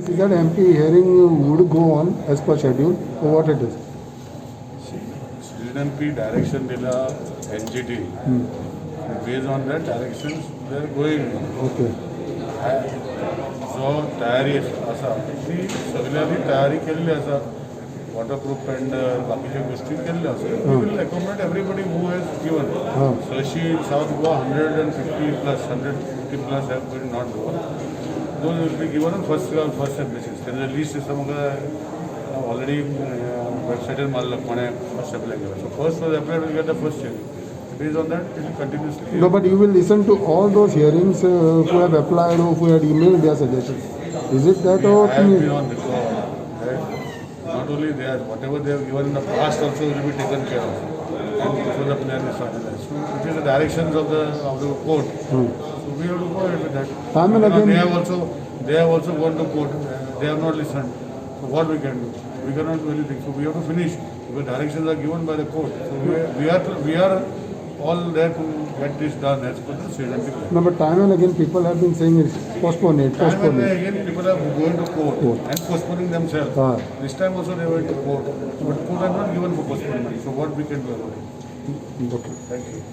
Is that MP hearing would go on as per schedule or what it is? CNP direction dila NGT. Based on that directions, they are going. Okay. So तयारी असा ती सगळ्यांनी तयारी केलेली असा waterproof and बाकीच्या गोष्टी केलेल्या असा we will accommodate everybody who has given Sashi South Goa 150 plus 150 plus have been not Goa. Those will be given on first basis. There is a list system already website Malakone first apply given. So first was applied will get the first hearing. Based on that, it will continuously. No, but you will listen to all those hearings who have applied or who had emailed their suggestions. Is it that or? I have been on record. Right? Not only theirs, whatever they have given in the past also will be taken care of. And before the plan is finalized. So it is the directions of the court. So we have to go ahead with that. Time and again, they have also gone to court. They have not listened. So what we can do? We cannot do anything. So we have to finish. Because directions are given by the court. So we are all there to get this done as per the CNP plan. no, but time and again people have been saying it's postpone it, Time postpone and it. again people are going to court and postponing themselves. This time also they went to court. But court has not given for postponement. So what we can do about it? Okay. Thank you.